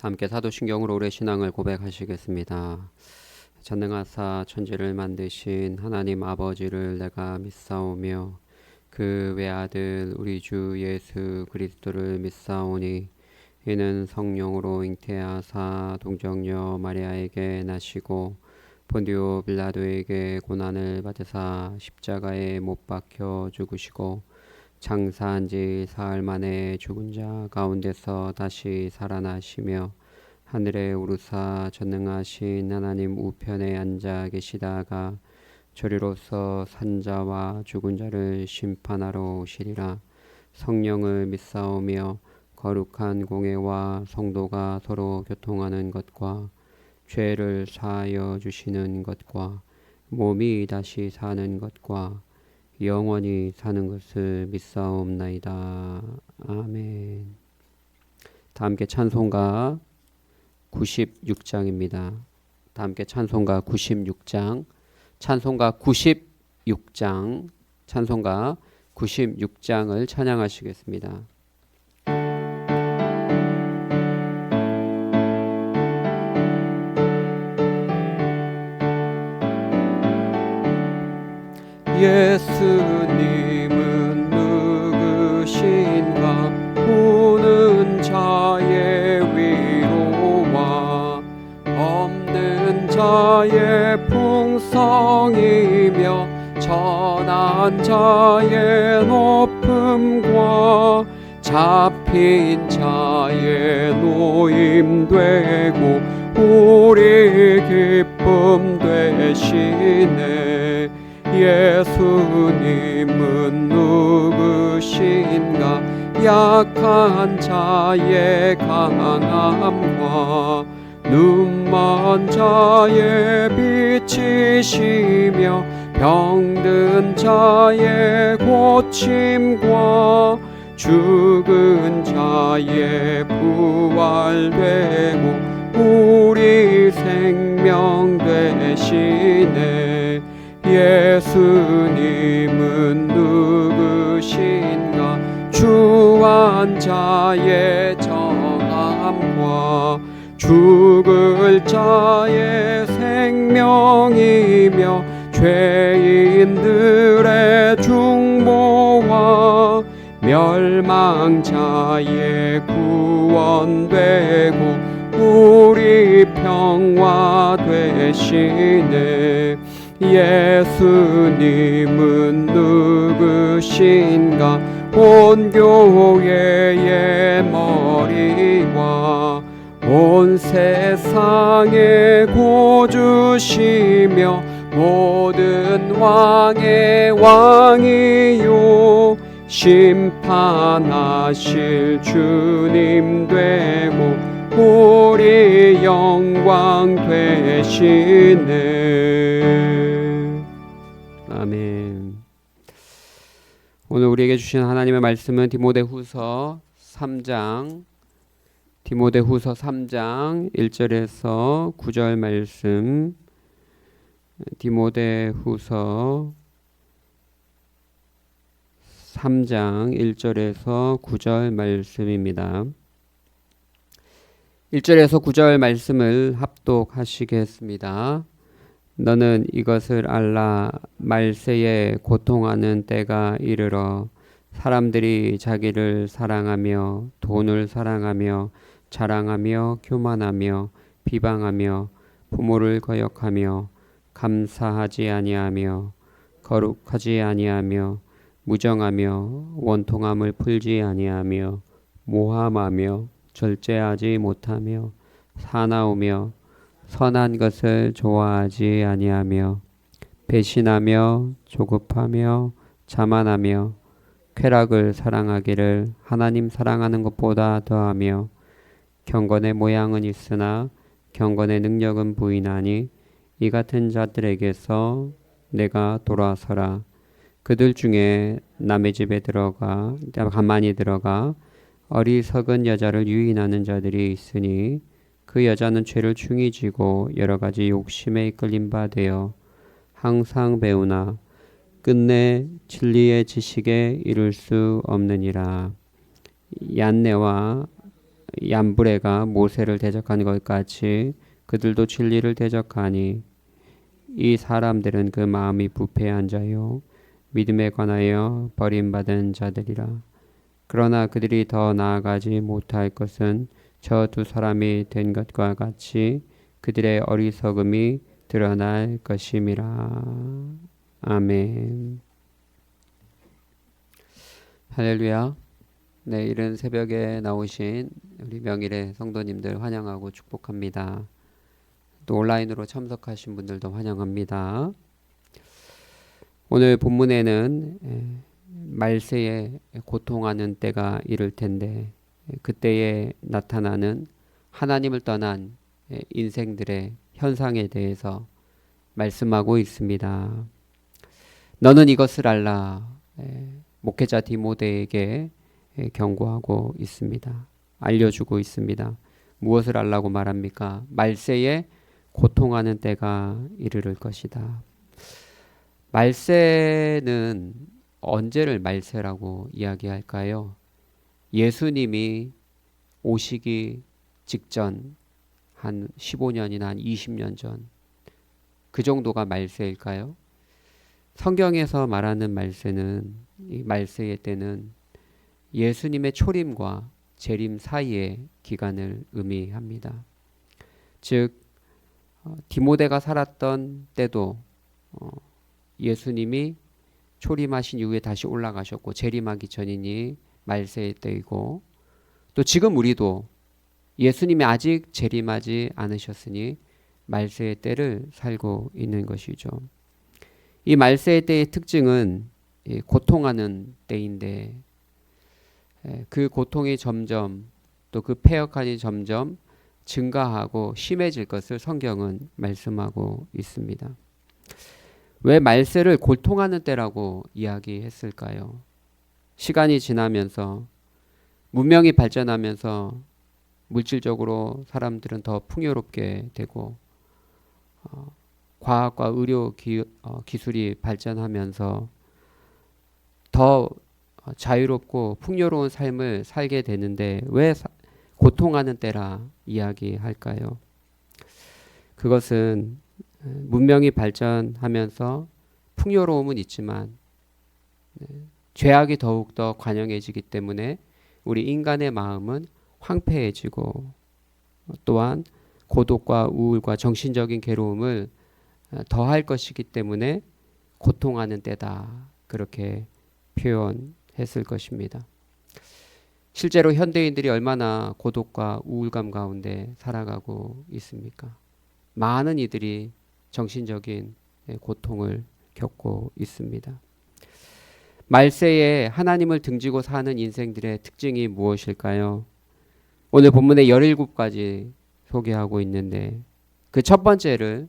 함께 사도신경으로 오래 신앙을 고백하시겠습니다. 전능하사 천지를 만드신 하나님 아버지를 내가 믿사오며 그 외아들 우리 주 예수 그리스도를 믿사오니 이는 성령으로 잉태하사 동정녀 마리아에게 나시고 본디오 빌라도에게 고난을 받으사 십자가에 못 박혀 죽으시고 장사한 지 사흘 만에 죽은 자 가운데서 다시 살아나시며 하늘에 오르사 전능하신 하나님 우편에 앉아 계시다가 저리로서 산자와 죽은 자를 심판하러 오시리라. 성령을 믿사오며 거룩한 공회와 성도가 서로 교통하는 것과 죄를 사하여 주시는 것과 몸이 다시 사는 것과 영원히 사는 것을 믿사옵나이다. 아멘. 다 함께 찬송가 96장입니다. 다 함께 찬송가 96장, 찬송가 96장, 찬송가 96장을 찬양하시겠습니다. 예수님은 누구신가? 오는 자의 위로와 없는 자의 풍성이며 천한 자의 높음과 잡힌 자의 노임되고 우리 기쁨 되시네. 예수님은 누구신가? 약한 자의 강함과 눈먼 자의 빛이시며 병든 자의 고침과 죽은 자의 부활되고 우리 생명 되시네. 예수님은 누구신가? 주한 자의 정함과 죽을 자의 생명이며 죄인들의 중보와 멸망자의 구원되고 우리 평화 되시네. 예수님은 누구신가? 온 교회의 머리와 온 세상의 구주시며 모든 왕의 왕이요 심판하실 주님 되고 우리 영광 되시네. 아멘. 오늘 우리에게 주신 하나님의 말씀은 디모데후서 3장 1절에서 9절 말씀. 디모데후서 3장 1절에서 9절 말씀입니다. 1절에서 9절 말씀을 합독하시겠습니다. 너는 이것을 알라. 말세에 고통하는 때가 이르러 사람들이 자기를 사랑하며 돈을 사랑하며 자랑하며 교만하며 비방하며 부모를 거역하며 감사하지 아니하며 거룩하지 아니하며 무정하며 원통함을 풀지 아니하며 모함하며 절제하지 못하며 사나우며 선한 것을 좋아하지 아니하며 배신하며 조급하며 자만하며 쾌락을 사랑하기를 하나님 사랑하는 것보다 더하며 경건의 모양은 있으나 경건의 능력은 부인하니 이 같은 자들에게서 내가 돌아서라. 그들 중에 남의 집에 가만히 들어가 어리석은 여자를 유인하는 자들이 있으니 그 여자는 죄를 충이 지고 여러 가지 욕심에 이끌린 바 되어 항상 배우나 끝내 진리의 지식에 이를 수 없느니라. 얀네와 얀브레가 모세를 대적한 것 같이 그들도 진리를 대적하니 이 사람들은 그 마음이 부패한 자요 믿음에 관하여 버림받은 자들이라. 그러나 그들이 더 나아가지 못할 것은 저 두 사람이 된 것과 같이 그들의 어리석음이 드러날 것임이라. 아멘. 할렐루야. 네, 이른 새벽에 나오신 우리 명일의 성도님들 환영하고 축복합니다. 또 온라인으로 참석하신 분들도 환영합니다. 오늘 본문에는 말세에 고통하는 때가 이를 텐데 그때에 나타나는 하나님을 떠난 인생들의 현상에 대해서 말씀하고 있습니다. 너는 이것을 알라. 목회자 디모데에게 경고하고 있습니다. 알려주고 있습니다. 무엇을 알라고 말합니까? 말세에 고통하는 때가 이르를 것이다. 말세는 언제를 말세라고 이야기할까요? 예수님이 오시기 직전 한 15년이나 한 20년 전 그 정도가 말세일까요? 성경에서 말하는 말세는 이 말세의 때는 예수님의 초림과 재림 사이의 기간을 의미합니다. 즉 디모데가 살았던 때도 예수님이 초림하신 이후에 다시 올라가셨고 재림하기 전이니 말세의 때이고 또 지금 우리도 예수님이 아직 재림하지 않으셨으니 말세의 때를 살고 있는 것이죠. 이 말세의 때의 특징은 고통하는 때인데 그 고통이 점점 또 그 패역한이 점점 증가하고 심해질 것을 성경은 말씀하고 있습니다. 왜 말세를 고통하는 때라고 이야기했을까요? 시간이 지나면서 문명이 발전하면서 물질적으로 사람들은 더 풍요롭게 되고 과학과 의료 기술이 발전하면서 더 자유롭고 풍요로운 삶을 살게 되는데 왜 고통하는 때라 이야기할까요? 그것은 문명이 발전하면서 풍요로움은 있지만 죄악이 더욱더 관영해지기 때문에 우리 인간의 마음은 황폐해지고 또한 고독과 우울과 정신적인 괴로움을 더할 것이기 때문에 고통하는 때다. 그렇게 표현했을 것입니다. 실제로 현대인들이 얼마나 고독과 우울감 가운데 살아가고 있습니까? 많은 이들이 정신적인 고통을 겪고 있습니다. 말세에 하나님을 등지고 사는 인생들의 특징이 무엇일까요? 오늘 본문에 17가지 소개하고 있는데 그 첫 번째를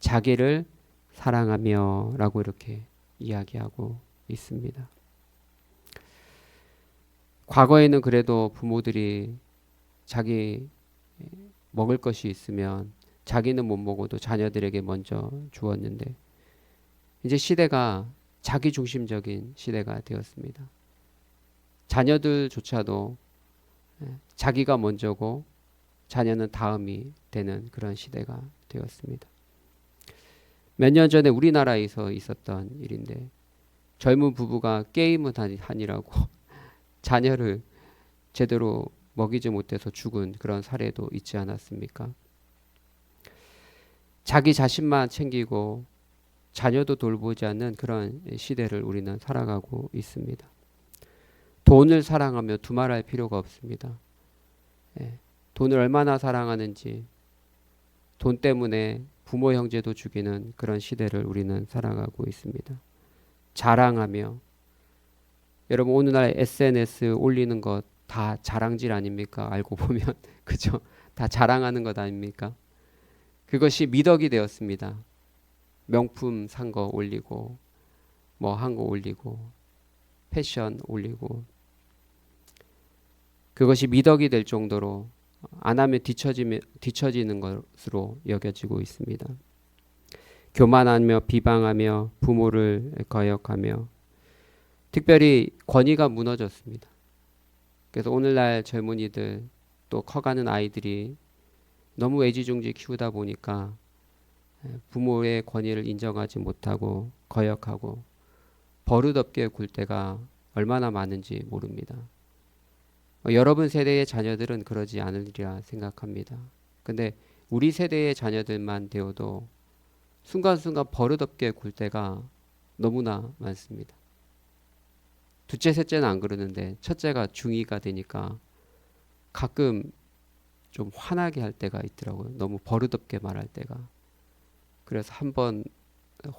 자기를 사랑하며 라고 이렇게 이야기하고 있습니다. 과거에는 그래도 부모들이 자기 먹을 것이 있으면 자기는 못 먹어도 자녀들에게 먼저 주었는데 이제 시대가 자기중심적인 시대가 되었습니다. 자녀들조차도 자기가 먼저고 자녀는 다음이 되는 그런 시대가 되었습니다. 몇 년 전에 우리나라에서 있었던 일인데 젊은 부부가 게임을 하니라고 자녀를 제대로 먹이지 못해서 죽은 그런 사례도 있지 않았습니까? 자기 자신만 챙기고 자녀도 돌보지 않는 그런 시대를 우리는 살아가고 있습니다. 돈을 사랑하며 두말할 필요가 없습니다. 돈을 얼마나 사랑하는지 돈 때문에 부모 형제도 죽이는 그런 시대를 우리는 살아가고 있습니다. 자랑하며 여러분 오늘날 SNS 올리는 것 다 자랑질 아닙니까? 알고 보면 그죠? 다 자랑하는 것 아닙니까? 그것이 미덕이 되었습니다. 명품 산 거 올리고 뭐 한 거 올리고 패션 올리고 그것이 미덕이 될 정도로 안 하면 뒤처지는 것으로 여겨지고 있습니다. 교만하며 비방하며 부모를 거역하며 특별히 권위가 무너졌습니다. 그래서 오늘날 젊은이들 또 커가는 아이들이 너무 애지중지 키우다 보니까 부모의 권위를 인정하지 못하고 거역하고 버릇없게 굴 때가 얼마나 많은지 모릅니다. 여러분 세대의 자녀들은 그러지 않으리라 생각합니다. 근데 우리 세대의 자녀들만 되어도 순간순간 버릇없게 굴 때가 너무나 많습니다. 둘째, 셋째는 안 그러는데 첫째가 중2가 되니까 가끔 좀 화나게 할 때가 있더라고요. 너무 버릇없게 말할 때가. 그래서 한번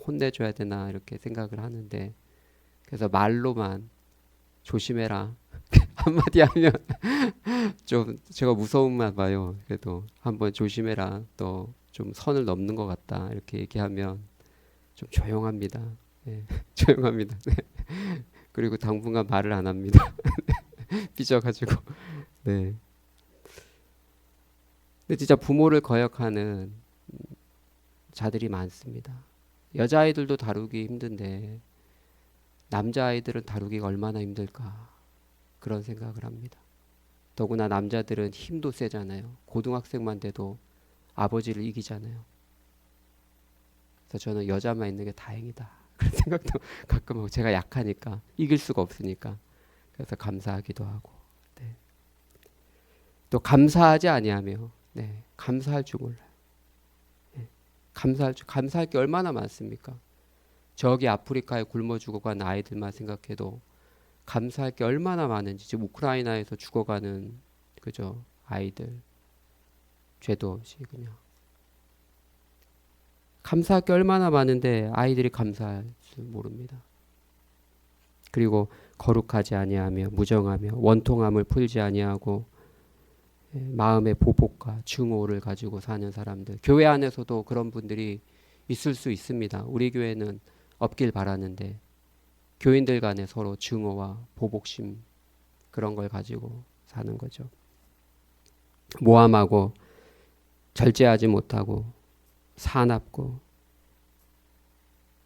혼내줘야 되나 이렇게 생각을 하는데, 그래서 말로만 조심해라 한마디 하면 좀 제가 무서움만 봐요. 그래도 한번 조심해라, 또 좀 선을 넘는 것 같다 이렇게 얘기하면 좀 조용합니다. 네, 조용합니다. 네. 그리고 당분간 말을 안 합니다. 삐져가지고. 네. 근데 진짜 부모를 거역하는 자들이 많습니다. 여자아이들도 다루기 힘든데 남자아이들은 다루기가 얼마나 힘들까, 그런 생각을 합니다. 더구나 남자들은 힘도 세잖아요. 고등학생만 돼도 아버지를 이기잖아요. 그래서 저는 여자만 있는 게 다행이다 그런 생각도 가끔 하고, 제가 약하니까 이길 수가 없으니까 그래서 감사하기도 하고. 네. 또 감사하지 아니하며, 네, 감사할 줄 몰라요. 네. 감사할 게 얼마나 많습니까? 저기 아프리카에 굶어 죽어간 아이들만 생각해도 감사할 게 얼마나 많은지. 지금 우크라이나에서 죽어가는 그죠 아이들, 죄도 없이 그냥 감사할 게 얼마나 많은데 아이들이 감사할 줄 모릅니다. 그리고 거룩하지 아니하며 무정하며 원통함을 풀지 아니하고 마음의 보복과 증오를 가지고 사는 사람들, 교회 안에서도 그런 분들이 있을 수 있습니다. 우리 교회는 없길 바라는데 교인들 간에 서로 증오와 보복심, 그런 걸 가지고 사는 거죠. 모함하고 절제하지 못하고 사납고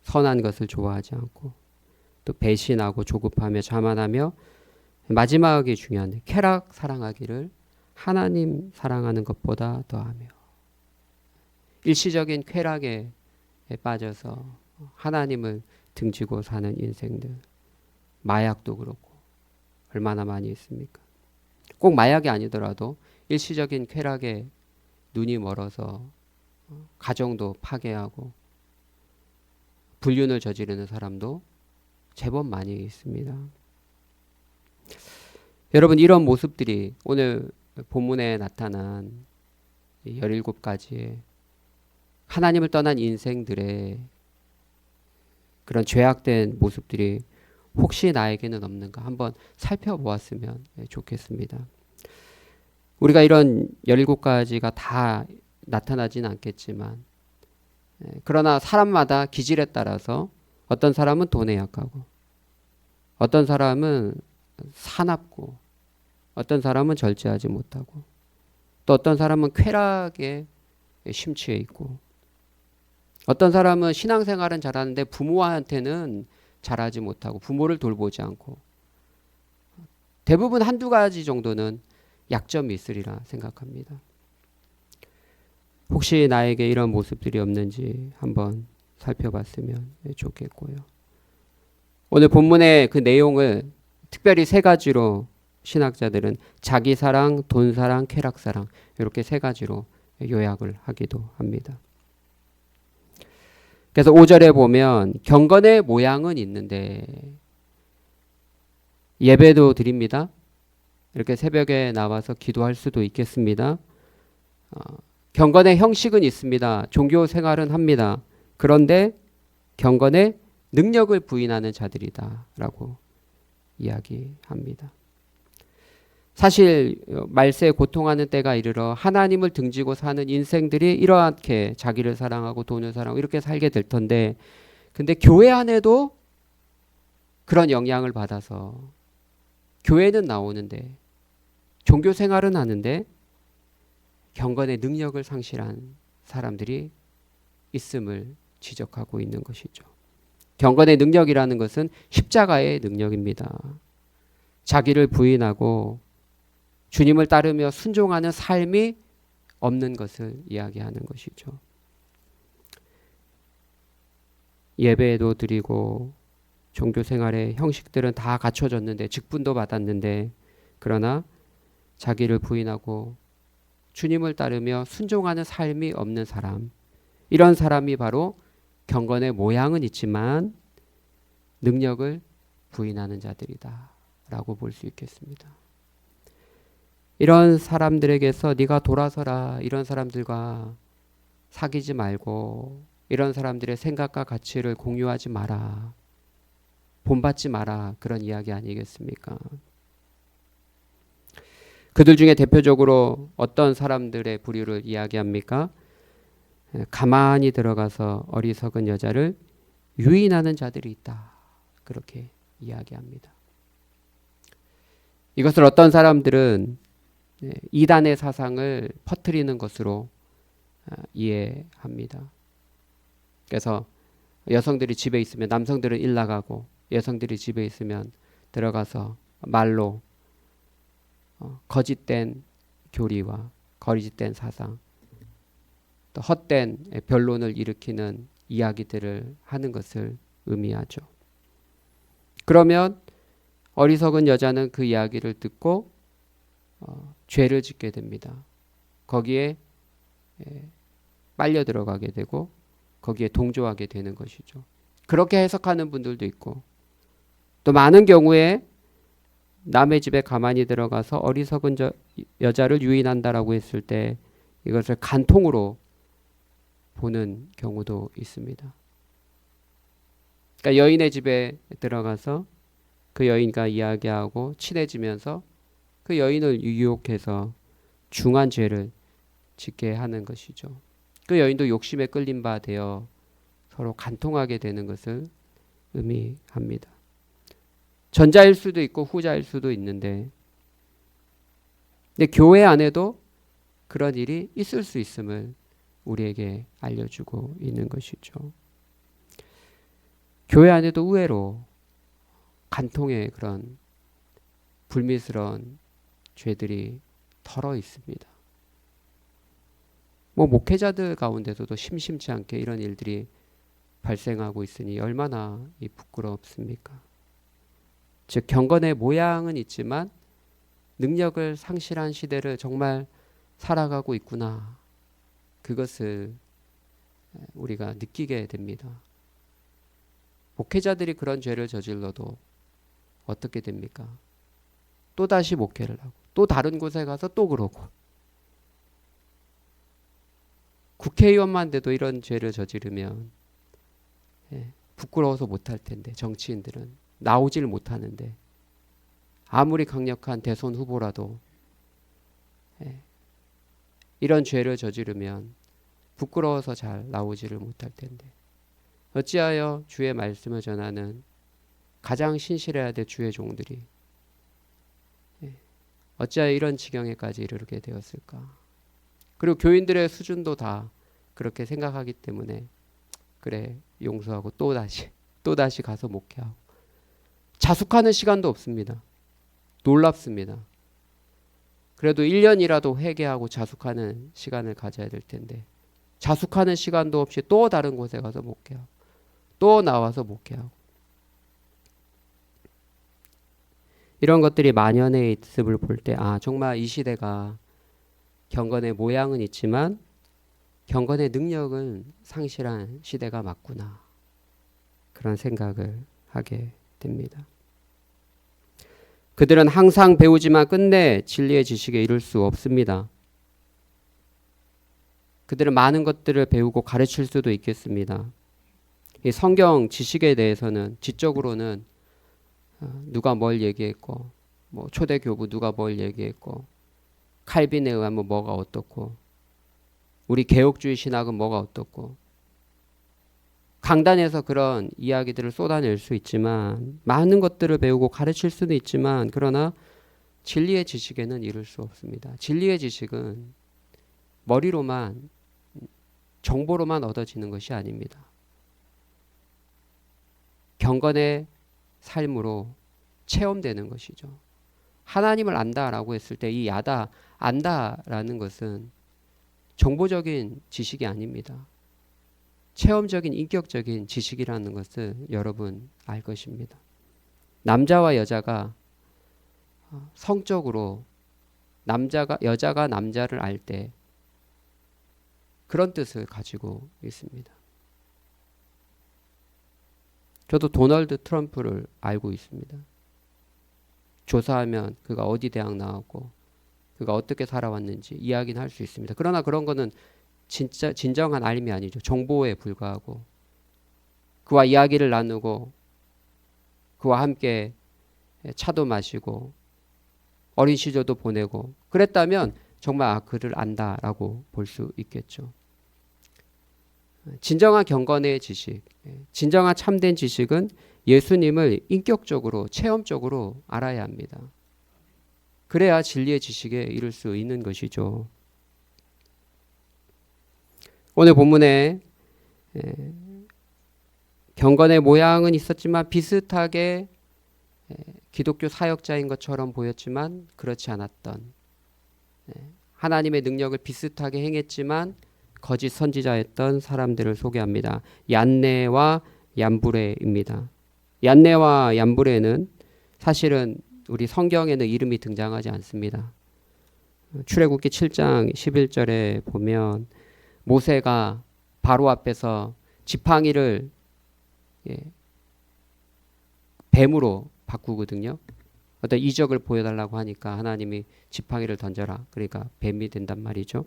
선한 것을 좋아하지 않고 또 배신하고 조급하며 자만하며, 마지막이 중요한데 쾌락 사랑하기를 하나님 사랑하는 것보다 더하며. 일시적인 쾌락에 빠져서 하나님을 등지고 사는 인생들, 마약도 그렇고 얼마나 많이 있습니까? 꼭 마약이 아니더라도 일시적인 쾌락에 눈이 멀어서 가정도 파괴하고 불륜을 저지르는 사람도 제법 많이 있습니다. 여러분, 이런 모습들이 오늘 본문에 나타난 17가지의 하나님을 떠난 인생들의 그런 죄악된 모습들이 혹시 나에게는 없는가 한번 살펴보았으면 좋겠습니다. 우리가 이런 17가지가 다 나타나지는 않겠지만, 그러나 사람마다 기질에 따라서 어떤 사람은 돈에 약하고 어떤 사람은 사납고 어떤 사람은 절제하지 못하고 또 어떤 사람은 쾌락에 심취해 있고 어떤 사람은 신앙생활은 잘하는데 부모한테는 잘하지 못하고 부모를 돌보지 않고, 대부분 한두 가지 정도는 약점이 있으리라 생각합니다. 혹시 나에게 이런 모습들이 없는지 한번 살펴봤으면 좋겠고요. 오늘 본문의 그 내용을 특별히 3가지로 신학자들은 자기 사랑, 돈 사랑, 쾌락 사랑, 이렇게 3가지로 요약을 하기도 합니다. 그래서 5절에 보면 경건의 모양은 있는데, 예배도 드립니다. 이렇게 새벽에 나와서 기도할 수도 있겠습니다. 경건의 형식은 있습니다. 종교 생활은 합니다. 그런데 경건의 능력을 부인하는 자들이다 라고 이야기합니다. 사실 말세에 고통하는 때가 이르러 하나님을 등지고 사는 인생들이 이렇게 자기를 사랑하고 돈을 사랑하고 이렇게 살게 될 텐데, 근데 교회 안에도 그런 영향을 받아서 교회는 나오는데 종교 생활은 하는데 경건의 능력을 상실한 사람들이 있음을 지적하고 있는 것이죠. 경건의 능력이라는 것은 십자가의 능력입니다. 자기를 부인하고 주님을 따르며 순종하는 삶이 없는 것을 이야기하는 것이죠. 예배도 드리고 종교생활의 형식들은 다 갖춰졌는데, 직분도 받았는데, 그러나 자기를 부인하고 주님을 따르며 순종하는 삶이 없는 사람, 이런 사람이 바로 경건의 모양은 있지만 능력을 부인하는 자들이다 라고 볼 수 있겠습니다. 이런 사람들에게서 네가 돌아서라, 이런 사람들과 사귀지 말고 이런 사람들의 생각과 가치를 공유하지 마라, 본받지 마라, 그런 이야기 아니겠습니까? 그들 중에 대표적으로 어떤 사람들의 부류를 이야기합니까? 가만히 들어가서 어리석은 여자를 유인하는 자들이 있다, 그렇게 이야기합니다. 이것을 어떤 사람들은 이단의 사상을 퍼뜨리는 것으로 이해합니다. 그래서 여성들이 집에 있으면 남성들은 일 나가고, 여성들이 집에 있으면 들어가서 말로 거짓된 교리와 거짓된 사상, 또 헛된 변론을 일으키는 이야기들을 하는 것을 의미하죠. 그러면 어리석은 여자는 그 이야기를 듣고 죄를 짓게 됩니다. 거기에 빨려 들어가게 되고 거기에 동조하게 되는 것이죠. 그렇게 해석하는 분들도 있고, 또 많은 경우에 남의 집에 가만히 들어가서 어리석은 여자를 유인한다라고 했을 때 이것을 간통으로 보는 경우도 있습니다. 그러니까 여인의 집에 들어가서 그 여인과 이야기하고 친해지면서 그 여인을 유혹해서 중한 죄를 짓게 하는 것이죠. 그 여인도 욕심에 끌린 바 되어 서로 간통하게 되는 것을 의미합니다. 전자일 수도 있고 후자일 수도 있는데, 근데 교회 안에도 그런 일이 있을 수 있음을 우리에게 알려주고 있는 것이죠. 교회 안에도 의외로 간통의 그런 불미스러운 죄들이 털어 있습니다. 목회자들 가운데서도 심심치 않게 이런 일들이 발생하고 있으니 얼마나 부끄럽습니까? 즉 경건의 모양은 있지만 능력을 상실한 시대를 정말 살아가고 있구나, 그것을 우리가 느끼게 됩니다. 목회자들이 그런 죄를 저질러도 어떻게 됩니까? 또다시 목회를 하고 또 다른 곳에 가서 또 그러고, 국회의원만 돼도 이런 죄를 저지르면 부끄러워서 못할 텐데, 정치인들은 나오질 못하는데, 아무리 강력한 대선 후보라도 이런 죄를 저지르면 부끄러워서 잘 나오지를 못할 텐데, 어찌하여 주의 말씀을 전하는 가장 신실해야 될 주의 종들이 어찌하여 이런 지경에까지 이르게 되었을까? 그리고 교인들의 수준도 다 그렇게 생각하기 때문에 그래 용서하고 또다시 가서 목회하고, 자숙하는 시간도 없습니다. 놀랍습니다. 그래도 1년이라도 회개하고 자숙하는 시간을 가져야 될 텐데 자숙하는 시간도 없이 또 다른 곳에 가서 목회하고 또 나와서 목회하고, 이런 것들이 만연해 있음을 볼 때 정말 이 시대가 경건의 모양은 있지만 경건의 능력은 상실한 시대가 맞구나, 그런 생각을 하게 됩니다. 그들은 항상 배우지만 끝내 진리의 지식에 이를 수 없습니다. 그들은 많은 것들을 배우고 가르칠 수도 있겠습니다. 이 성경 지식에 대해서는 지적으로는 누가 뭘 얘기했고, 초대 교부 누가 뭘 얘기했고, 칼빈에 의하면 뭐가 어떻고, 우리 개혁주의 신학은 뭐가 어떻고, 강단에서 그런 이야기들을 쏟아낼 수 있지만, 많은 것들을 배우고 가르칠 수는 있지만, 그러나 진리의 지식에는 이를 수 없습니다. 진리의 지식은 머리로만, 정보로만 얻어지는 것이 아닙니다. 경건의 삶으로 체험되는 것이죠. 하나님을 안다라고 했을 때 이 야다, 안다라는 것은 정보적인 지식이 아닙니다. 체험적인 인격적인 지식이라는 것을 여러분 알 것입니다. 남자와 여자가 성적으로 여자가 남자를 알 때 그런 뜻을 가지고 있습니다. 저도 도널드 트럼프를 알고 있습니다. 조사하면 그가 어디 대학 나왔고 그가 어떻게 살아왔는지 이야기는 할 수 있습니다. 그러나 그런 거는 진짜 진정한 알림이 아니죠. 정보에 불과하고 그와 이야기를 나누고 그와 함께 차도 마시고 어린 시절도 보내고 그랬다면 정말 그를 안다라고 볼 수 있겠죠. 진정한 경건의 지식, 진정한 참된 지식은 예수님을 인격적으로 체험적으로 알아야 합니다. 그래야 진리의 지식에 이를 수 있는 것이죠. 오늘 본문에 경건의 모양은 있었지만 비슷하게 기독교 사역자인 것처럼 보였지만 그렇지 않았던, 하나님의 능력을 비슷하게 행했지만 거짓 선지자였던 사람들을 소개합니다. 얀네와 얀브레입니다. 얀네와 얀브레는 사실은 우리 성경에는 이름이 등장하지 않습니다. 출애굽기 7장 11절에 보면 모세가 바로 앞에서 지팡이를 뱀으로 바꾸거든요. 어떤 이적을 보여달라고 하니까 하나님이 지팡이를 던져라. 그러니까 뱀이 된단 말이죠.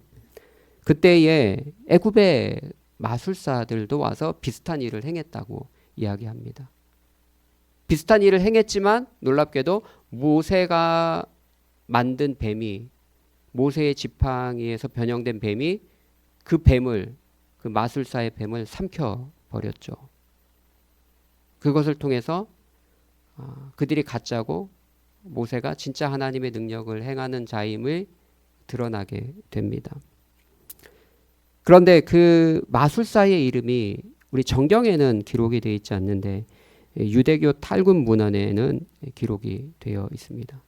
그때에 애굽의 마술사들도 와서 비슷한 일을 행했다고 이야기합니다. 비슷한 일을 행했지만 놀랍게도 모세가 만든 뱀이, 모세의 지팡이에서 변형된 뱀이 그 마술사의 뱀을 삼켜버렸죠. 그것을 통해서 그들이 가짜고 모세가 진짜 하나님의 능력을 행하는 자임을 드러나게 됩니다. 그런데 그 마술사의 이름이 우리 정경에는 기록이 되어 있지 않는데 유대교 탈군 문헌에는 기록이 되어 있습니다.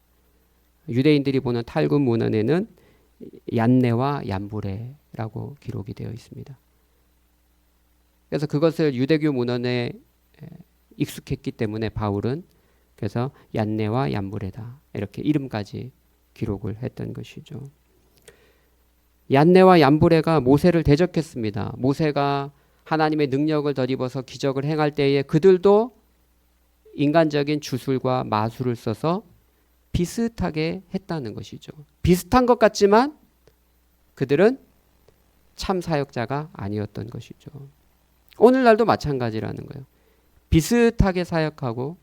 유대인들이 보는 탈군 문헌에는 얀네와 얀브레라고 기록이 되어 있습니다. 그래서 그것을 유대교 문헌에 익숙했기 때문에 바울은 그래서 얀네와 얀브레다 이렇게 이름까지 기록을 했던 것이죠. 얀네와 얀브레가 모세를 대적했습니다. 모세가 하나님의 능력을 덧입어서 기적을 행할 때에 그들도 인간적인 주술과 마술을 써서 비슷하게 했다는 것이죠. 비슷한 것 같지만 그들은 참 사역자가 아니었던 것이죠. 오늘날도 마찬가지라는 거예요. 비슷하게 사역하고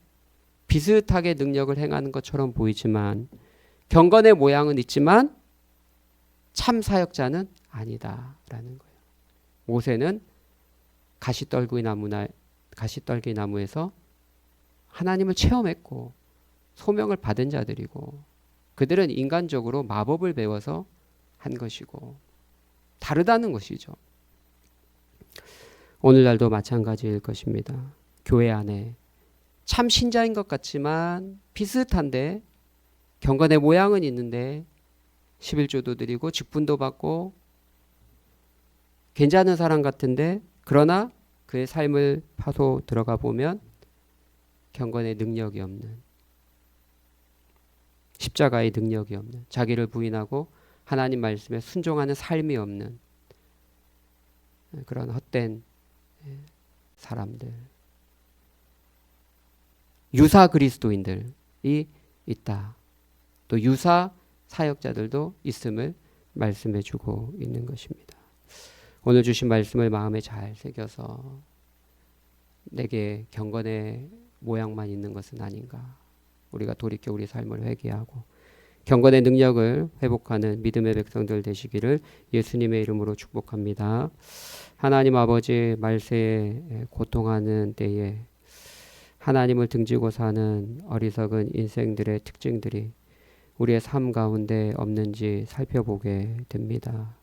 비슷하게 능력을 행하는 것처럼 보이지만 경건의 모양은 있지만 참 사역자는 아니다라는 거예요. 모세는 가시떨기 나무에서 하나님을 체험했고 소명을 받은 자들이고 그들은 인간적으로 마법을 배워서 한 것이고 다르다는 것이죠. 오늘날도 마찬가지일 것입니다. 교회 안에 참 신자인 것 같지만 비슷한데 경건의 모양은 있는데 11조도 드리고 직분도 받고 괜찮은 사람 같은데 그러나 그의 삶을 파서 들어가 보면 경건의 능력이 없는, 십자가의 능력이 없는, 자기를 부인하고 하나님 말씀에 순종하는 삶이 없는 그런 헛된 사람들, 유사 그리스도인들이 있다. 또 유사 사역자들도 있음을 말씀해 주고 있는 것입니다. 오늘 주신 말씀을 마음에 잘 새겨서 내게 경건의 모양만 있는 것은 아닌가. 우리가 돌이켜 우리 삶을 회개하고 경건의 능력을 회복하는 믿음의 백성들 되시기를 예수님의 이름으로 축복합니다. 하나님 아버지, 말세에 고통하는 때에 하나님을 등지고 사는 어리석은 인생들의 특징들이 우리의 삶 가운데 없는지 살펴보게 됩니다.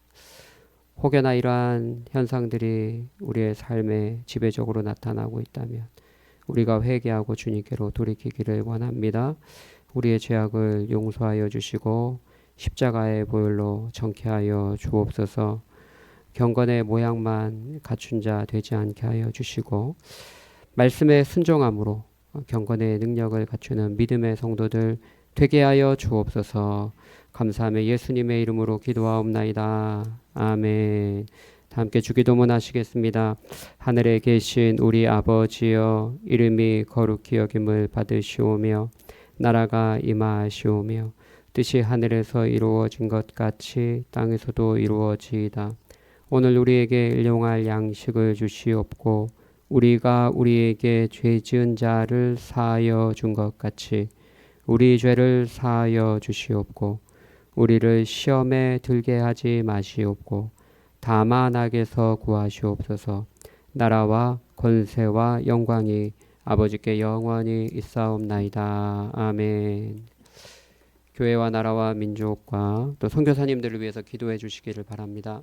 혹여나 이러한 현상들이 우리의 삶에 지배적으로 나타나고 있다면 우리가 회개하고 주님께로 돌이키기를 원합니다. 우리의 죄악을 용서하여 주시고 십자가의 보혈로 정케하여 주옵소서. 경건의 모양만 갖춘 자 되지 않게 하여 주시고 말씀에 순종함으로 경건의 능력을 갖추는 믿음의 성도들 되게 하여 주옵소서. 감사하며 예수님의 이름으로 기도하옵나이다. 아멘. 다 함께 주기도문 하시겠습니다. 하늘에 계신 우리 아버지여, 이름이 거룩히 여김을 받으시오며 나라가 임하시오며 뜻이 하늘에서 이루어진 것 같이 땅에서도 이루어지이다. 오늘 우리에게 일용할 양식을 주시옵고 우리가 우리에게 죄 지은 자를 사하여 준 것 같이 우리 죄를 사하여 주시옵고 우리를 시험에 들게 하지 마시옵고 다만 악에서 구하시옵소서. 나라와 권세와 영광이 아버지께 영원히 있사옵나이다. 아멘. 교회와 나라와 민족과 또 선교사님들을 위해서 기도해 주시기를 바랍니다.